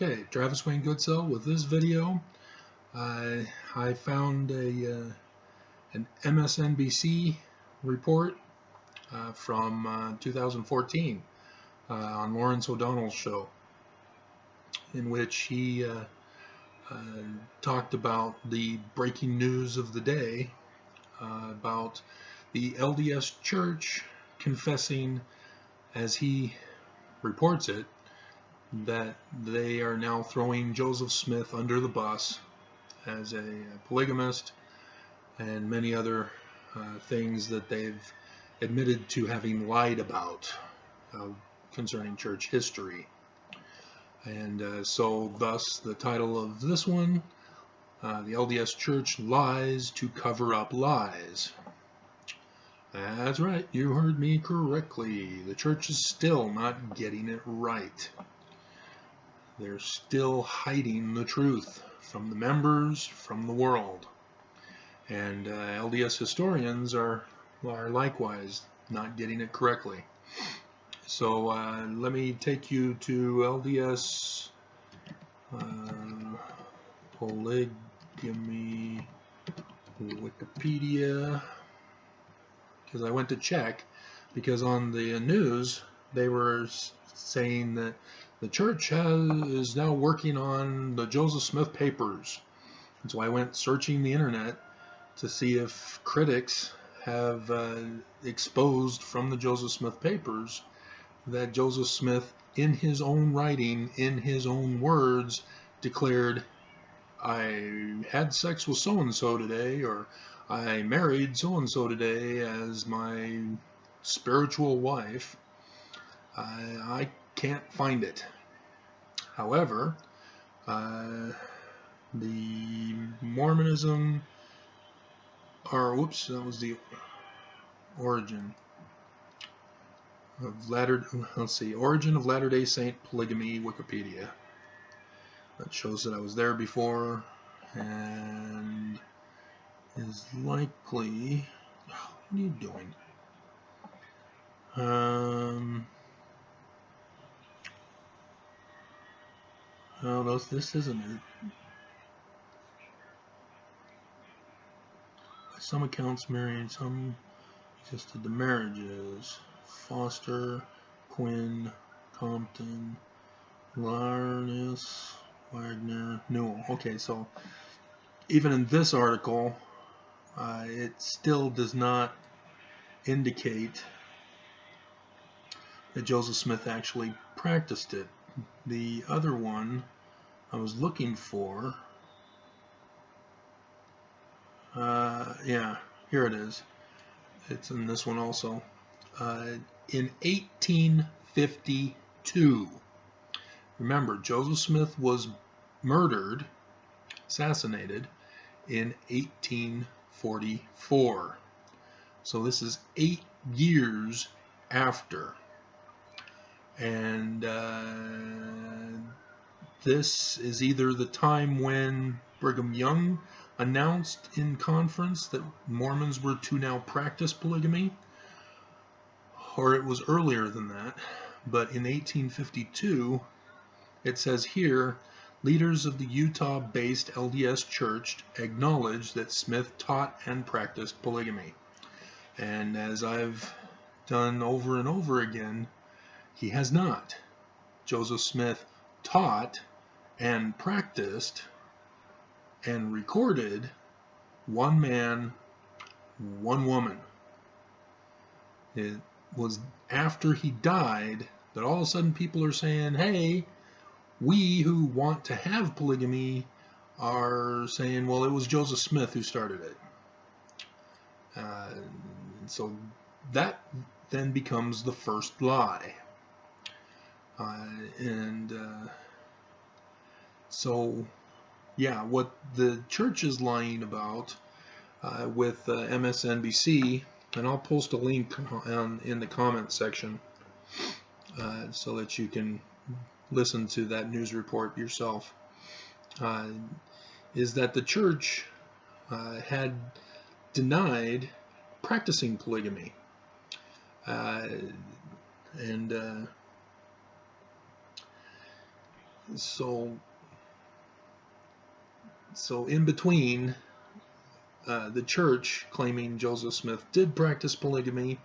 Okay, Travis Wayne Goodsell with this video. I found an MSNBC report from 2014 on Lawrence O'Donnell's show, in which he talked about the breaking news of the day about the LDS Church confessing, as he reports it, that they are now throwing Joseph Smith under the bus as a polygamist and many other things that they've admitted to having lied about concerning church history. And so thus the title of this one, the LDS Church Lies to Cover Up Lies. That's right, you heard me correctly. The church is still not getting it right. They're still hiding the truth from the members, from the world. And LDS historians are likewise not getting it correctly. So let me take you to LDS polygamy Wikipedia, because I went to check, because on the news they were saying that the church is now working on the Joseph Smith papers. And so I went searching the internet to see if critics have exposed from the Joseph Smith papers that Joseph Smith, in his own writing, in his own words, declared, I had sex with so-and-so today, or I married so-and-so today as my spiritual wife. I can't find it. However, the Mormonism, or whoops, that was the origin of Origin of Latter-day Saint Polygamy Wikipedia. That shows that I was there before and is likely. What are you doing? Oh, this isn't it. By some accounts, marrying some existed the marriages. Foster, Quinn, Compton, Larness, Wagner, Newell. Okay, so even in this article, it still does not indicate that Joseph Smith actually practiced it. The other one I was looking for, yeah, here it is. It's in this one also. In 1852, remember, Joseph Smith was murdered, assassinated, in 1844. So this is 8 years after. And this is either the time when Brigham Young announced in conference that Mormons were to now practice polygamy, or it was earlier than that. But in 1852, it says here, leaders of the Utah-based LDS Church acknowledged that Smith taught and practiced polygamy. And as I've done over and over again, he has not. Joseph Smith taught and practiced and recorded one man, one woman. It was after he died that all of a sudden people are saying, hey, we who want to have polygamy are saying, well, it was Joseph Smith who started it. So that then becomes the first lie. So, yeah, what the church is lying about with MSNBC, and I'll post a link in the comment section so that you can listen to that news report yourself, is that the church had denied practicing polygamy. And So in between, the church claiming Joseph Smith did practice polygamy,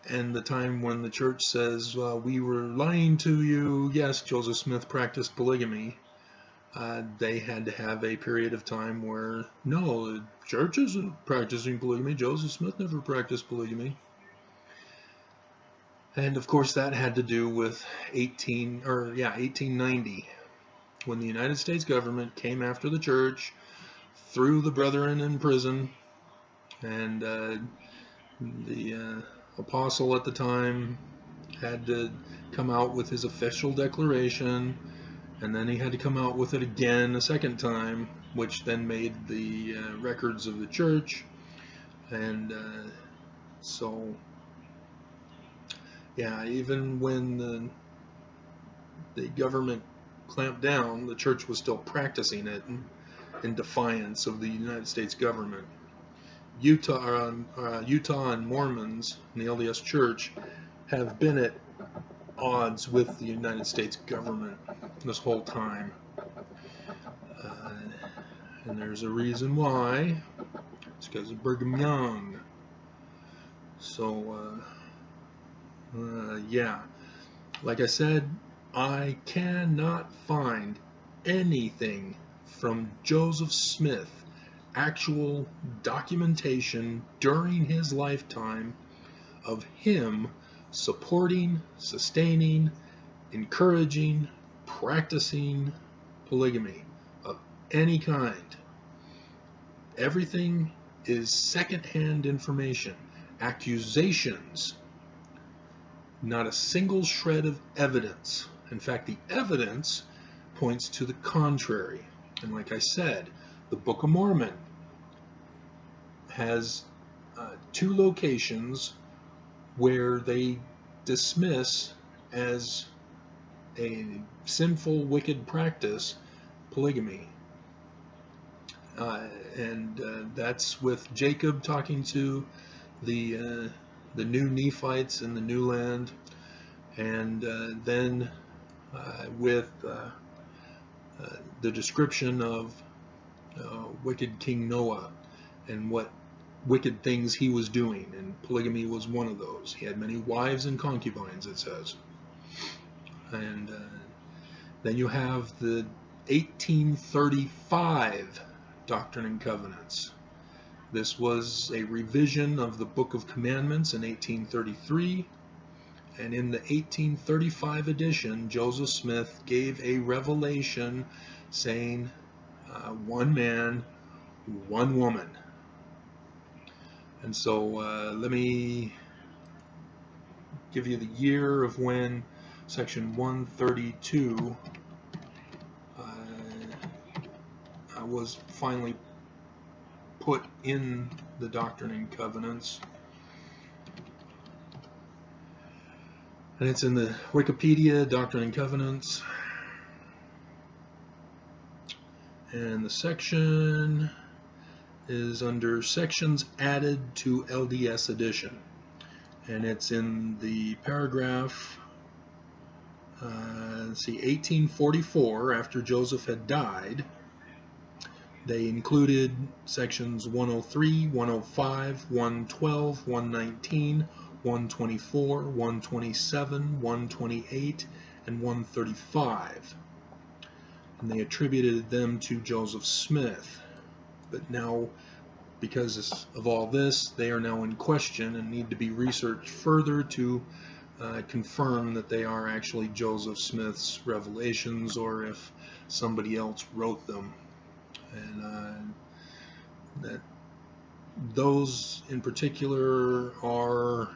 and the time when the church says, we were lying to you, yes, Joseph Smith practiced polygamy, they had to have a period of time where, no, the church isn't practicing polygamy, Joseph Smith never practiced polygamy. And of course that had to do with 1890, when the United States government came after the church, threw the brethren in prison, and the apostle at the time had to come out with his official declaration, and then he had to come out with it again a second time, which then made the records of the church. And so yeah, even when the government clamped down, the church was still practicing it in defiance of the United States government. Utah and Mormons in the LDS Church have been at odds with the United States government this whole time. And there's a reason why. It's because of Brigham Young. So, yeah. Like I said, I cannot find anything from Joseph Smith, actual documentation during his lifetime of him supporting, sustaining, encouraging, practicing polygamy of any kind. Everything is second-hand information, accusations, not a single shred of evidence. In fact, the evidence points to the contrary. And like I said, the Book of Mormon has 2 locations where they dismiss as a sinful, wicked practice polygamy. And that's with Jacob talking to the new Nephites in the new land, and then with the description of wicked King Noah and what wicked things he was doing, and polygamy was one of those. He had many wives and concubines, it says. And then you have the 1835 Doctrine and Covenants. This was a revision of the Book of Commandments in 1833, and in the 1835 edition, Joseph Smith gave a revelation saying one man, one woman. And so let me give you the year of when section 132 was finally put in the Doctrine and Covenants. And it's in the Wikipedia, Doctrine and Covenants. And the section is under sections added to LDS edition. And it's in the paragraph, let's see, 1844, after Joseph had died. They included sections 103, 105, 112, 119, 124, 127, 128, and 135. And they attributed them to Joseph Smith. But now, because of all this, they are now in question and need to be researched further to confirm that they are actually Joseph Smith's revelations, or if somebody else wrote them. And that those in particular are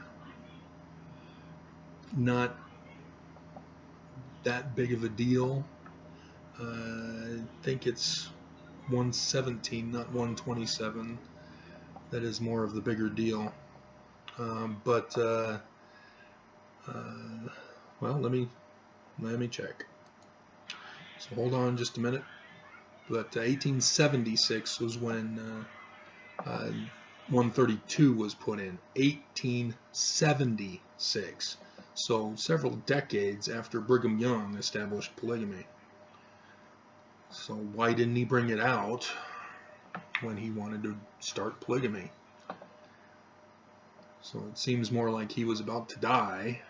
not that big of a deal. I think it's 117, not 127. That is more of the bigger deal. Well, let me check. So hold on just a minute. But 1876 was when 132 was put in. 1876. So several decades after Brigham Young established polygamy. So why didn't he bring it out when he wanted to start polygamy? So it seems more like he was about to die,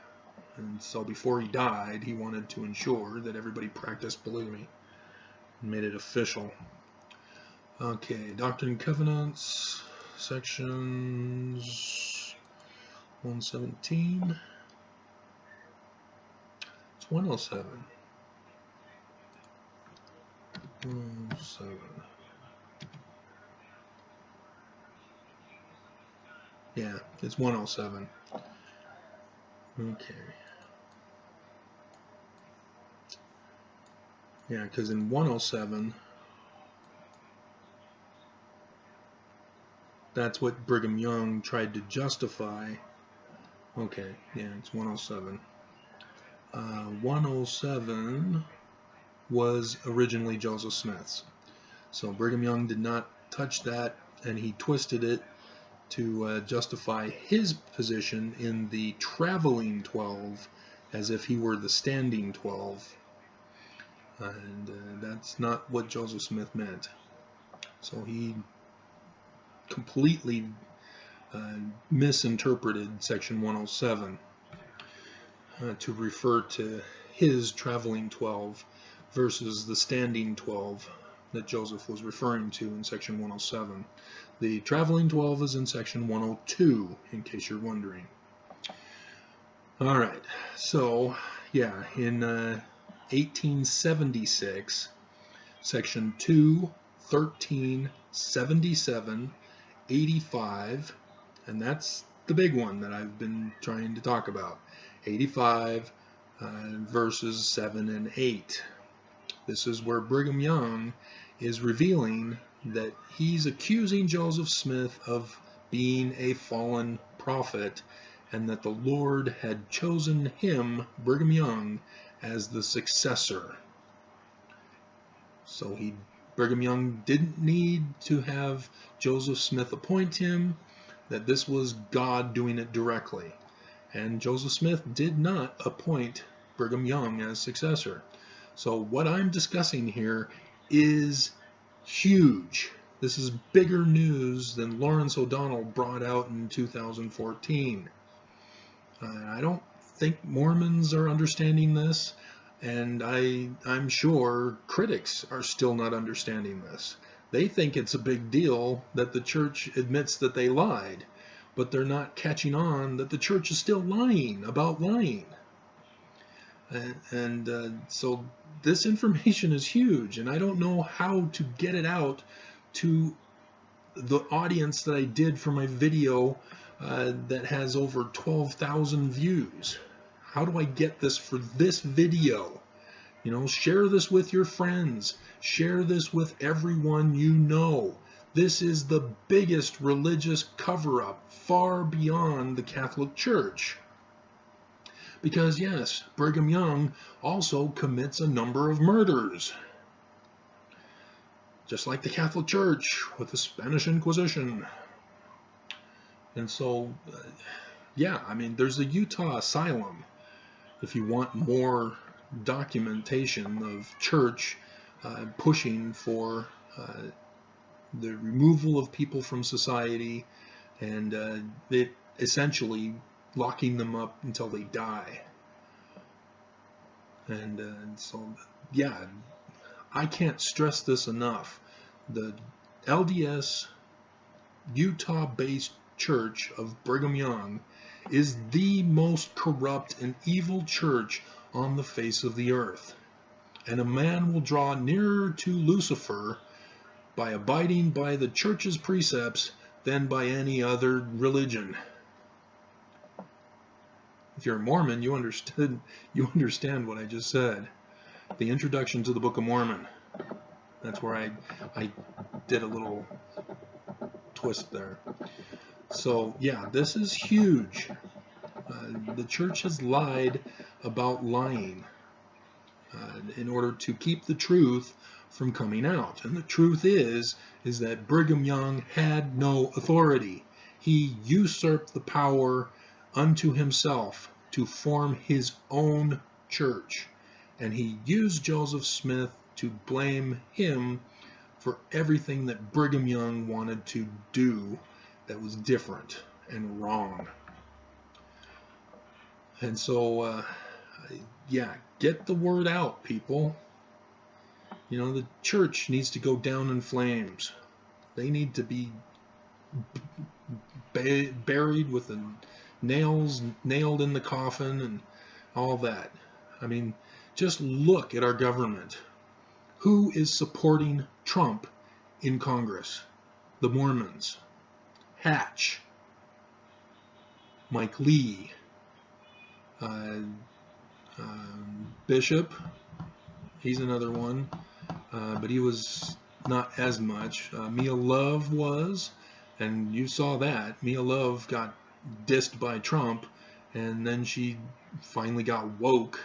and so before he died, he wanted to ensure that everybody practiced polygamy and made it official. Okay, Doctrine and Covenants, sections 117. It's 107. 107. Yeah, it's 107. Okay. Yeah, because in 107, that's what Brigham Young tried to justify. Okay, yeah, it's 107. 107 was originally Joseph Smith's. So Brigham Young did not touch that, and he twisted it to justify his position in the traveling 12 as if he were the standing 12. And that's not what Joseph Smith meant. So he completely misinterpreted section 107 to refer to his traveling 12 versus the standing 12 that Joseph was referring to in section 107. The traveling 12 is in section 102, in case you're wondering. All right, so yeah, in 1876, section 2, 13, 77, 85, and that's the big one that I've been trying to talk about. 85 verses 7 and 8. This is where Brigham Young is revealing that he's accusing Joseph Smith of being a fallen prophet, and that the Lord had chosen him, Brigham Young, as the successor. So Brigham Young didn't need to have Joseph Smith appoint him, that this was God doing it directly. And Joseph Smith did not appoint Brigham Young as successor. So what I'm discussing here is huge. This is bigger news than Lawrence O'Donnell brought out in 2014. I don't think Mormons are understanding this, and I'm sure critics are still not understanding this. They think it's a big deal that the church admits that they lied, but they're not catching on that the church is still lying about lying. So this information is huge, and I don't know how to get it out to the audience that I did for my video that has over 12,000 views. How do I get this for this video? You know, share this with your friends. Share this with everyone you know. This is the biggest religious cover-up far beyond the Catholic Church. Because yes, Brigham Young also commits a number of murders. Just like the Catholic Church with the Spanish Inquisition. And so, yeah, I mean, there's the Utah Asylum. If you want more documentation of church pushing for the removal of people from society and it essentially locking them up until they die. And so, yeah, I can't stress this enough. The LDS Utah-based church of Brigham Young is the most corrupt and evil church on the face of the earth. And a man will draw nearer to Lucifer by abiding by the church's precepts than by any other religion. If you're a Mormon, you understand what I just said. The introduction to the Book of Mormon. That's where I did a little twist there. So yeah, this is huge. The church has lied about lying in order to keep the truth from coming out. And the truth is that Brigham Young had no authority. He usurped the power unto himself to form his own church. And he used Joseph Smith to blame him for everything that Brigham Young wanted to do that was different and wrong. And so, yeah, get the word out, people. You know, the church needs to go down in flames. They need to be buried with the nails nailed in the coffin and all that. I mean, just look at our government. Who is supporting Trump in Congress? The Mormons. Hatch. Mike Lee. Bishop. He's another one. But he was not as much. Mia Love was, and you saw that. Mia Love got dissed by Trump, and then she finally got woke,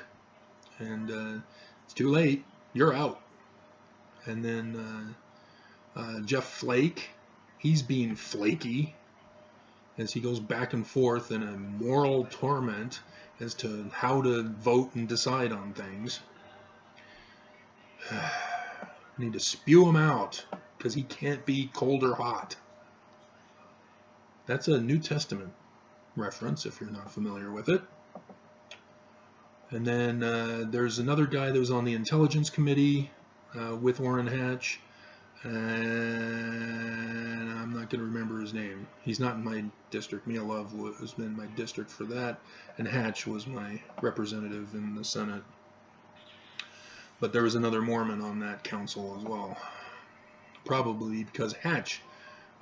and it's too late. You're out. And then Jeff Flake, he's being flaky as he goes back and forth in a moral torment as to how to vote and decide on things. Need to spew him out because he can't be cold or hot. That's a New Testament reference if you're not familiar with it. And then there's another guy that was on the Intelligence Committee with Orrin Hatch, and I'm not going to remember his name. He's not in my district. Mia Love was in my district for that, and Hatch was my representative in the Senate. But there was another Mormon on that council as well. Probably because Hatch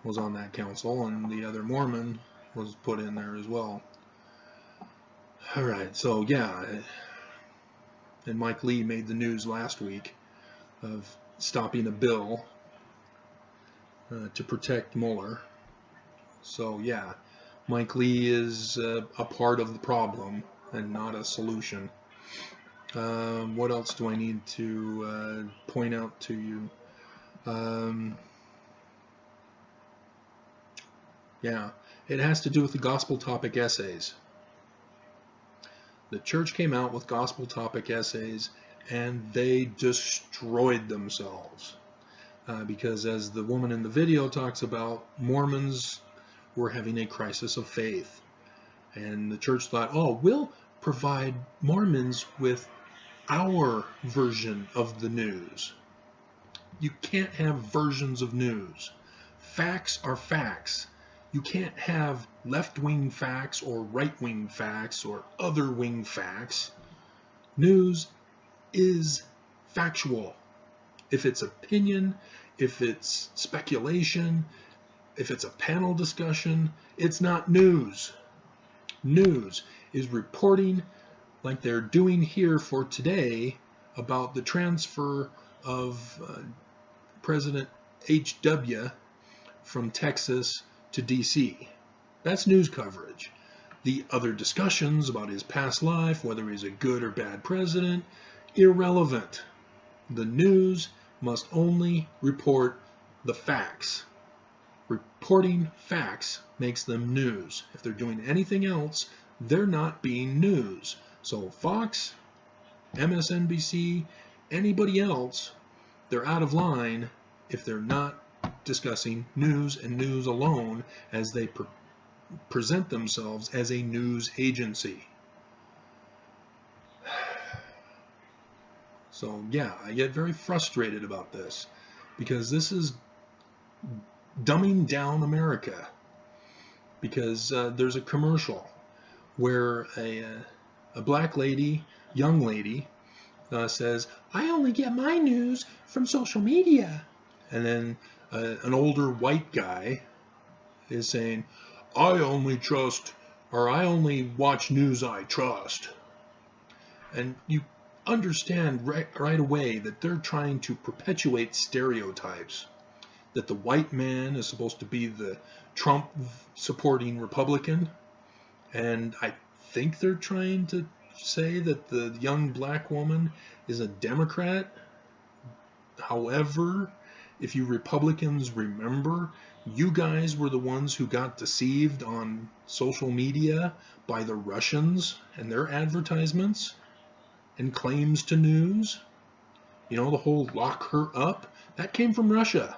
was on that council and the other Mormon was put in there as well. Alright, so yeah. And Mike Lee made the news last week of stopping a bill to protect Mueller. So yeah, Mike Lee is a part of the problem and not a solution. What else do I need to point out to you? Yeah, it has to do with the gospel topic essays. The church came out with gospel topic essays and they destroyed themselves. Because as the woman in the video talks about, Mormons were having a crisis of faith. And the church thought, oh, we'll provide Mormons with our version of the news. You can't have versions of news. Facts are facts. You can't have left-wing facts or right-wing facts or other-wing facts. News is factual. If it's opinion, if it's speculation, if it's a panel discussion, it's not news. News is reporting like they're doing here for today about the transfer of President H.W. from Texas to D.C. That's news coverage. The other discussions about his past life, whether he's a good or bad president, irrelevant. The news must only report the facts. Reporting facts makes them news. If they're doing anything else, they're not being news. So Fox, MSNBC, anybody else, they're out of line if they're not discussing news and news alone as they present themselves as a news agency. So yeah, I get very frustrated about this because this is dumbing down America. Because there's a commercial where a black lady, young lady, says, I only get my news from social media. And then an older white guy is saying, I only watch news I trust. And you understand right away that they're trying to perpetuate stereotypes. That the white man is supposed to be the Trump supporting Republican. And I think they're trying to say that the young black woman is a Democrat. However, if you Republicans remember, you guys were the ones who got deceived on social media by the Russians and their advertisements and claims to news. You know, the whole lock her up, that came from Russia.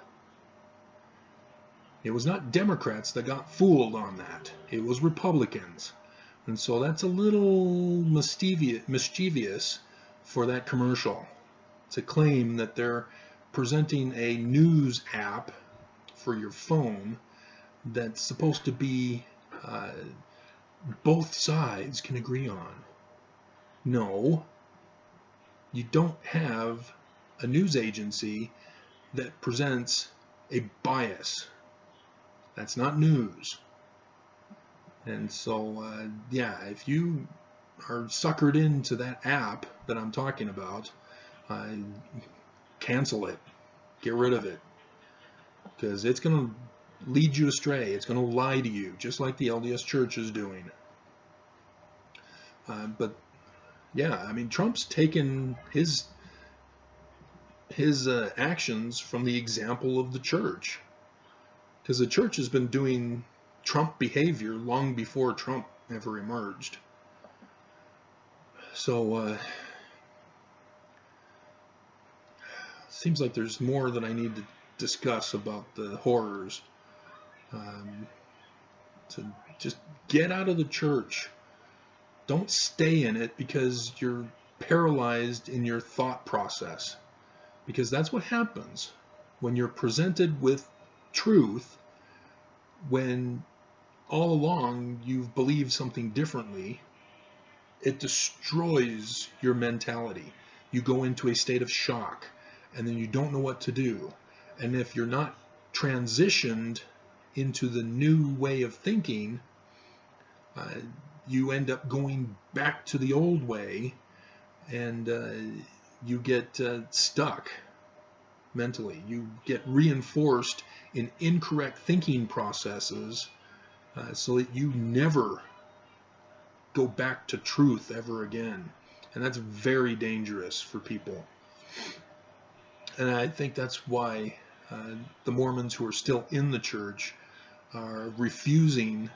It was not Democrats that got fooled on that. It was Republicans. And so that's a little mischievous for that commercial to claim that they're presenting a news app for your phone that's supposed to be both sides can agree on. No, you don't have a news agency that presents a bias. That's not news. And so, yeah, if you are suckered into that app that I'm talking about, cancel it. Get rid of it. Because it's going to lead you astray. It's going to lie to you, just like the LDS Church is doing. But, yeah, I mean, Trump's taken his actions from the example of the church. Because the church has been doing Trump behavior long before Trump ever emerged. So, seems like there's more that I need to discuss about the horrors. To just get out of the church. Don't stay in it because you're paralyzed in your thought process. Because that's what happens when you're presented with truth, when all along you've believed something differently. It destroys your mentality. You go into a state of shock, and then you don't know what to do. And if you're not transitioned into the new way of thinking, you end up going back to the old way, and you get stuck mentally. You get reinforced in incorrect thinking processes, so that you never go back to truth ever again. And that's very dangerous for people. And I think that's why the Mormons who are still in the church are refusing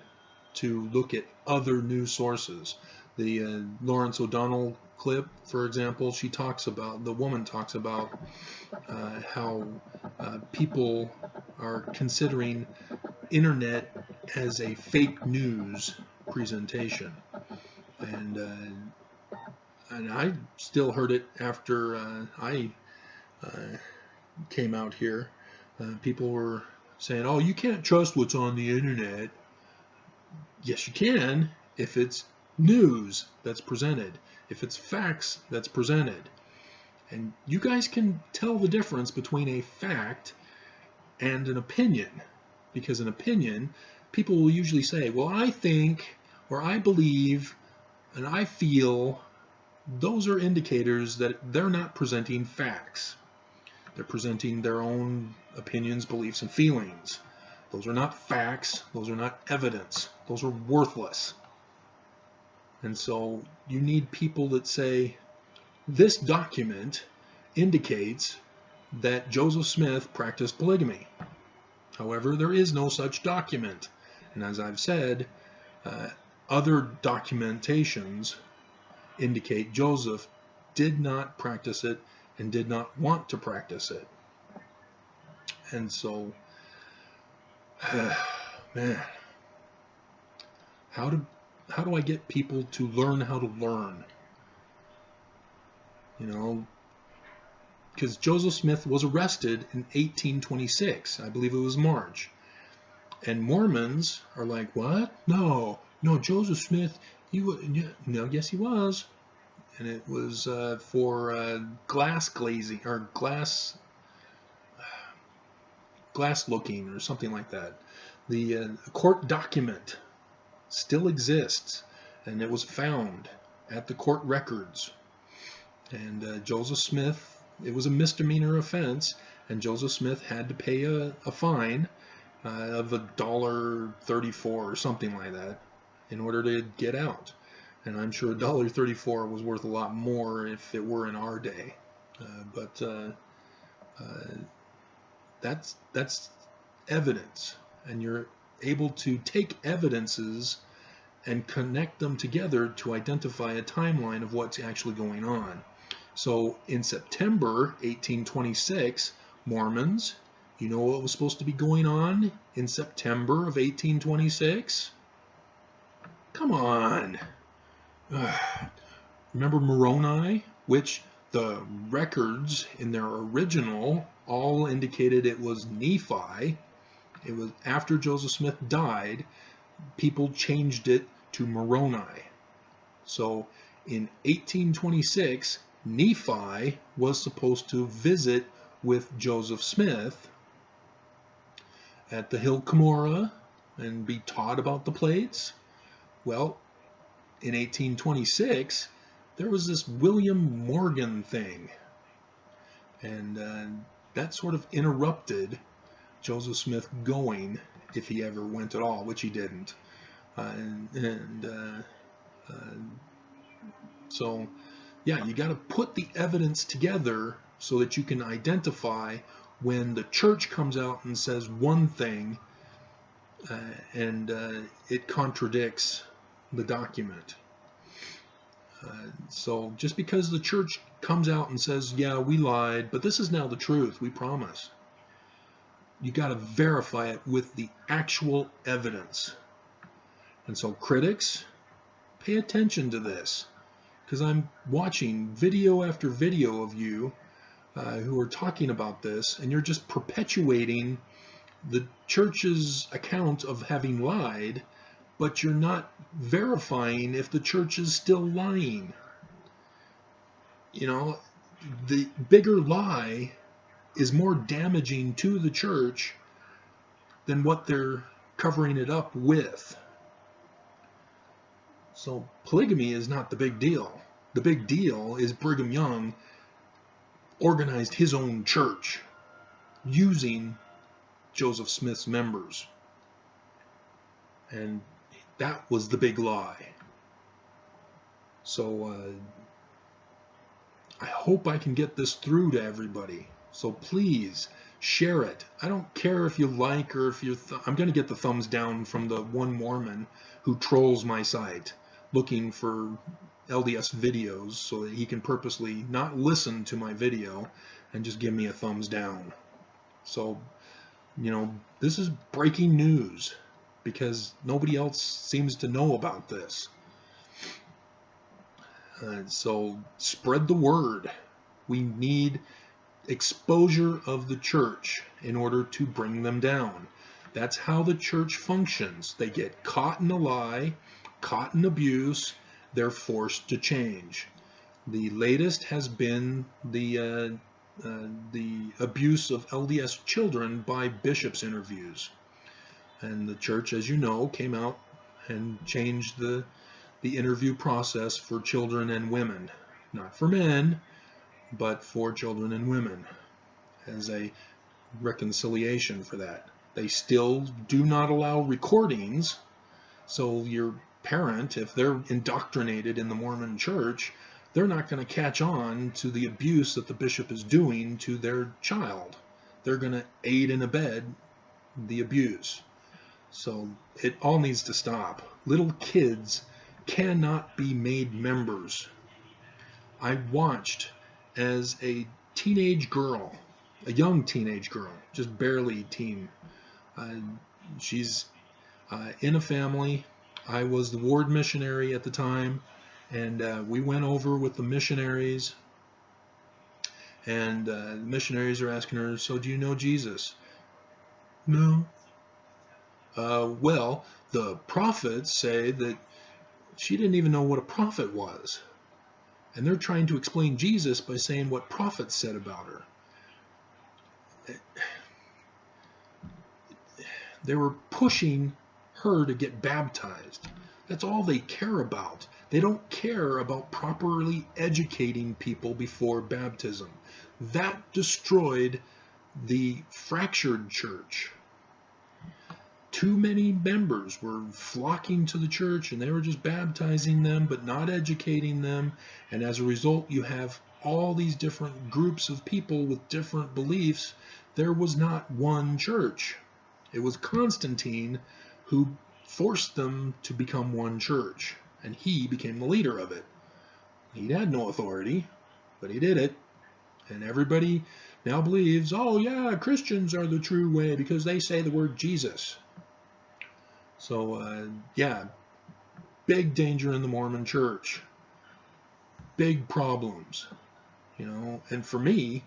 to look at other news sources. The Lawrence O'Donnell clip, for example, the woman talks about how people are considering internet as a fake news presentation. And I still heard it after I came out here. People were saying, oh, you can't trust what's on the internet. Yes, you can if it's news that's presented, if it's facts that's presented. And you guys can tell the difference between a fact and an opinion. Because an opinion, people will usually say, well, I think, or I believe, and I feel. Those are indicators that they're not presenting facts. They're presenting their own opinions, beliefs, and feelings. Those are not facts. Those are not evidence. Those are worthless. And so you need people that say, this document indicates that Joseph Smith practiced polygamy. However, there is no such document. And as I've said, other documentations indicate Joseph did not practice it and did not want to practice it. And so, man, how do I get people to learn how to learn? You know, because Joseph Smith was arrested in 1826. I believe it was March. And Mormons are like, what? No, Joseph Smith, yes, he was. And it was for glass glazing, or glass looking, or something like that. The court document still exists, and it was found at the court records. And Joseph Smith, it was a misdemeanor offense, and Joseph Smith had to pay a fine of $1.34 or something like that in order to get out. And I'm sure $1.34 was worth a lot more if it were in our day. But that's evidence, and you're able to take evidences and connect them together to identify a timeline of what's actually going on. So in September 1826, Mormons, you know what was supposed to be going on in September of 1826? Come on. Remember Moroni, which the records in their original all indicated it was Nephi. It was after Joseph Smith died, people changed it to Moroni. So in 1826, Nephi was supposed to visit with Joseph Smith at the Hill Cumorah and be taught about the plates. Well, in 1826, there was this William Morgan thing, and that sort of interrupted Joseph Smith going, if he ever went at all, which he didn't. So, yeah, you got to put the evidence together so that you can identify when the church comes out and says one thing and it contradicts the document. So just because the church comes out and says, yeah, we lied, but this is now the truth, we promise, you got to verify it with the actual evidence. And so critics, pay attention to this, because I'm watching video after video of you who are talking about this, and you're just perpetuating the church's account of having lied, but you're not verifying if the church is still lying. You know, the bigger lie is more damaging to the church than what they're covering it up with. So polygamy is not the big deal. The big deal is Brigham Young organized his own church using Joseph Smith's members. And that was the big lie. So I hope I can get this through to everybody. So please share it. I don't care if you like or if you I'm going to get the thumbs down from the one Mormon who trolls my site looking for LDS videos so that he can purposely not listen to my video and just give me a thumbs down. So, you know, this is breaking news because nobody else seems to know about this. So spread the word. We need exposure of the church in order to bring them down. That's how the church functions. They get caught in a lie, caught in abuse, they're forced to change. The latest has been the abuse of LDS children by bishops' interviews. And the church, as you know, came out and changed the interview process for children and women. Not for men, but for children and women as a reconciliation for that. They still do not allow recordings, so your parent, if they're indoctrinated in the Mormon church, they're not going to catch on to the abuse that the bishop is doing to their child. They're going to aid and abet the abuse. So it all needs to stop. Little kids cannot be made members. I watched as a teenage girl, a young teenage girl, just barely teen. She's in a family. I was the ward missionary at the time, and we went over with the missionaries, and the missionaries are asking her, so do you know Jesus? No. Well, the prophets say that she didn't even know what a prophet was. And they're trying to explain Jesus by saying what prophets said about her. They were pushing her to get baptized. That's all they care about. They don't care about properly educating people before baptism. That destroyed the fractured church. Too many members were flocking to the church and they were just baptizing them but not educating them, and as a result you have all these different groups of people with different beliefs. There was not one church. It was Constantine who forced them to become one church, and he became the leader of it. He had no authority. But he did it, and everybody now believes, oh yeah, Christians are the true way because they say the word Jesus. So yeah, big danger in the Mormon Church, big problems, and for me,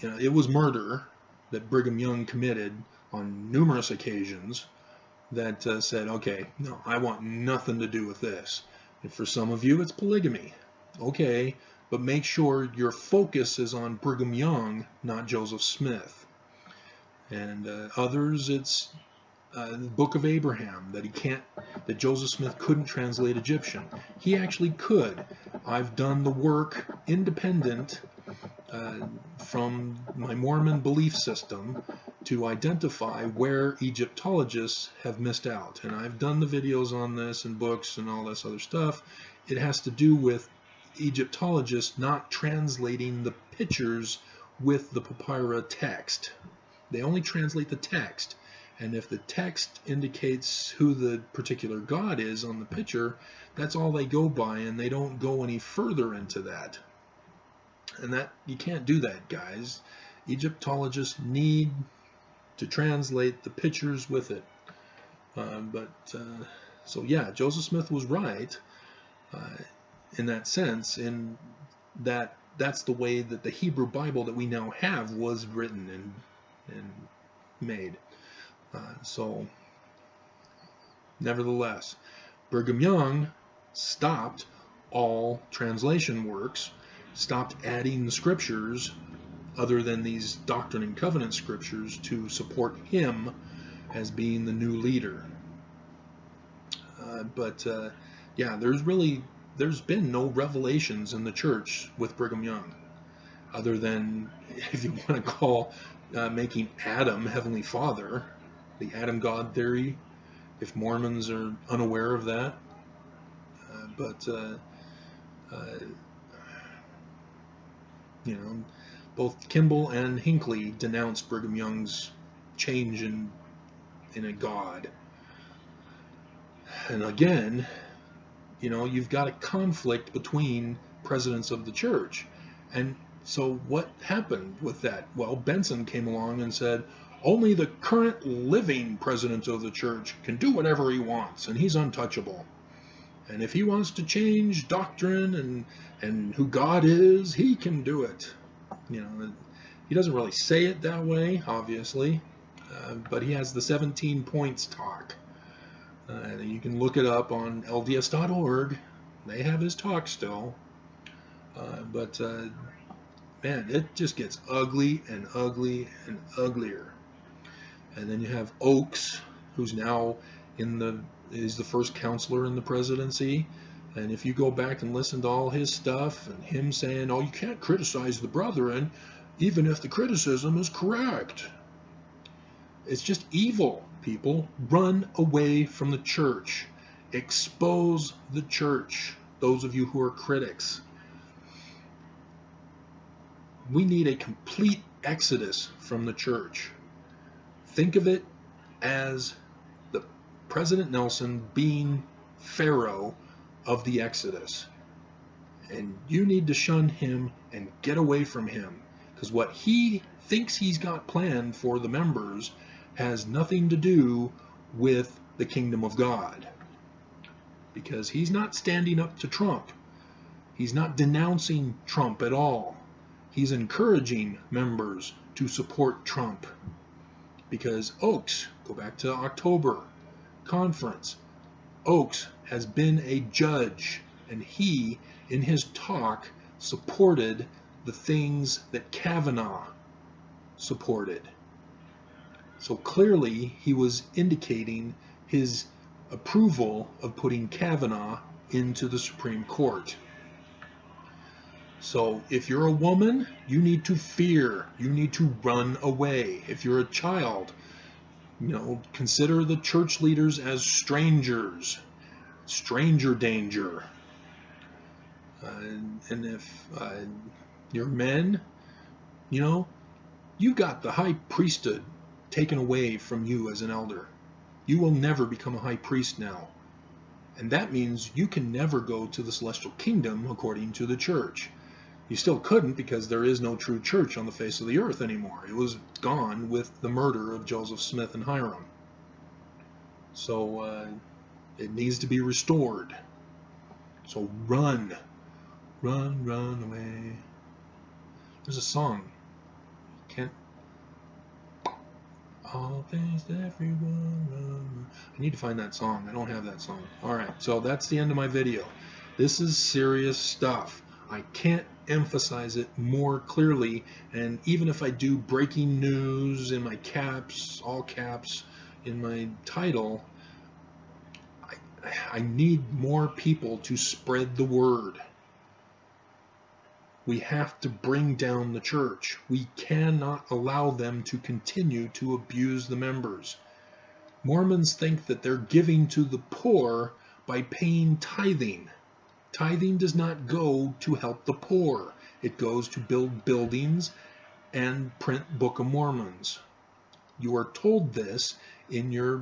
it was murder that Brigham Young committed on numerous occasions that said, okay, no, I want nothing to do with this. And for some of you, it's polygamy. Okay, but make sure your focus is on Brigham Young, not Joseph Smith. And others, it's the Book of Abraham, that Joseph Smith couldn't translate Egyptian. He actually could. I've done the work independent from my Mormon belief system to identify where Egyptologists have missed out. And I've done the videos on this and books and all this other stuff. It has to do with Egyptologists not translating the pictures with the papyra text. They only translate the text. And if the text indicates who the particular god is on the picture, that's all they go by, and they don't go any further into that. And that you can't do that, guys. Egyptologists need to translate the pictures with it. So yeah, Joseph Smith was right in that sense, in that that's the way that the Hebrew Bible that we now have was written and made. So nevertheless, Brigham Young stopped all translation works, stopped adding the scriptures other than these Doctrine and Covenant scriptures to support him as being the new leader. Yeah, there's been no revelations in the church with Brigham Young, other than, if you want to call making Adam Heavenly Father, the Adam God theory, if Mormons are unaware of that. Both Kimball and Hinckley denounced Brigham Young's change in a god. And again, you've got a conflict between presidents of the church. And so what happened with that? Well, Benson came along and said, only the current living president of the church can do whatever he wants, and he's untouchable. And if he wants to change doctrine and who God is, he can do it. He doesn't really say it that way, obviously, but he has the 17 points talk. You can look it up on LDS.org. They have his talk still. Man, it just gets ugly and ugly and uglier. And then you have Oakes, who's now is the first counselor in the presidency. And if you go back and listen to all his stuff, and him saying, oh, you can't criticize the brethren, even if the criticism is correct. It's just evil, people. Run away from the church. Expose the church, those of you who are critics. We need a complete exodus from the church. Think of it as the President Nelson being Pharaoh of the Exodus. And you need to shun him and get away from him, because what he thinks he's got planned for the members has nothing to do with the kingdom of God. Because he's not standing up to Trump. He's not denouncing Trump at all. He's encouraging members to support Trump. Because Oakes, go back to October conference, Oakes has been a judge, and he, in his talk, supported the things that Kavanaugh supported. So clearly he was indicating his approval of putting Kavanaugh into the Supreme Court. So if you're a woman, you need to fear. You need to run away. If you're a child, consider the church leaders as strangers. Stranger danger. And if you're men, you got the high priesthood taken away from you as an elder. You will never become a high priest now. And that means you can never go to the celestial kingdom according to the church. You still couldn't, because there is no true church on the face of the earth anymore. It was gone with the murder of Joseph Smith and Hiram. So it needs to be restored. So run, run, run away. There's a song. Can't. All things to everyone. Run. I need to find that song. I don't have that song. Alright, so that's the end of my video. This is serious stuff. I can't emphasize it more clearly, and even if I do breaking news in my caps, all caps, in my title, I need more people to spread the word. We have to bring down the church. We cannot allow them to continue to abuse the members. Mormons think that they're giving to the poor by paying tithing. Tithing does not go to help the poor. It goes to build buildings and print Book of Mormons. You are told this in your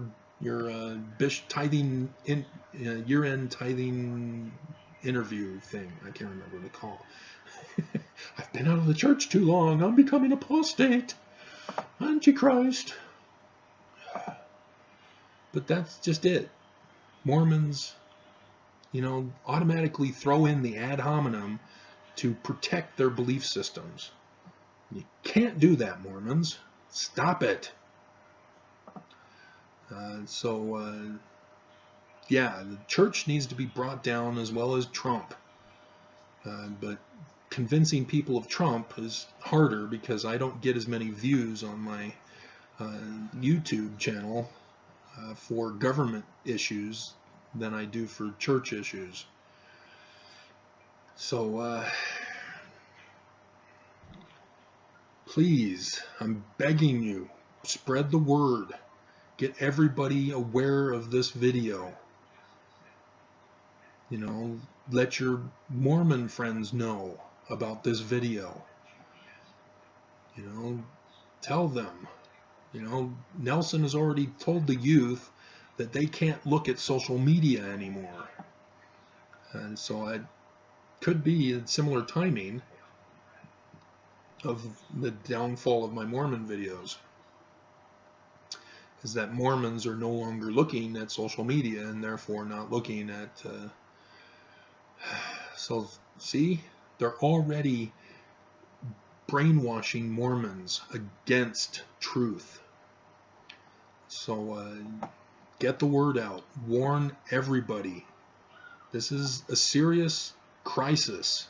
tithing year-end tithing interview thing. I can't remember what they call it. I've been out of the church too long. I'm becoming apostate. Antichrist. But that's just it. Mormons, automatically throw in the ad hominem to protect their belief systems. You can't do that, Mormons. Stop it. Yeah, the church needs to be brought down, as well as Trump. But convincing people of Trump is harder, because I don't get as many views on my YouTube channel for government issues than I do for church issues. So please, I'm begging you, spread the word. Get everybody aware of this video. Let your Mormon friends know about this video. Tell them. Nelson has already told the youth that they can't look at social media anymore. And so it could be a similar timing of the downfall of my Mormon videos, is that Mormons are no longer looking at social media, and therefore not looking at so see, they're already brainwashing Mormons against truth. So get the word out. Warn everybody. This is a serious crisis.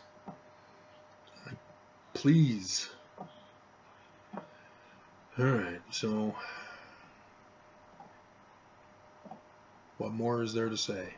Please. Alright, so what more is there to say?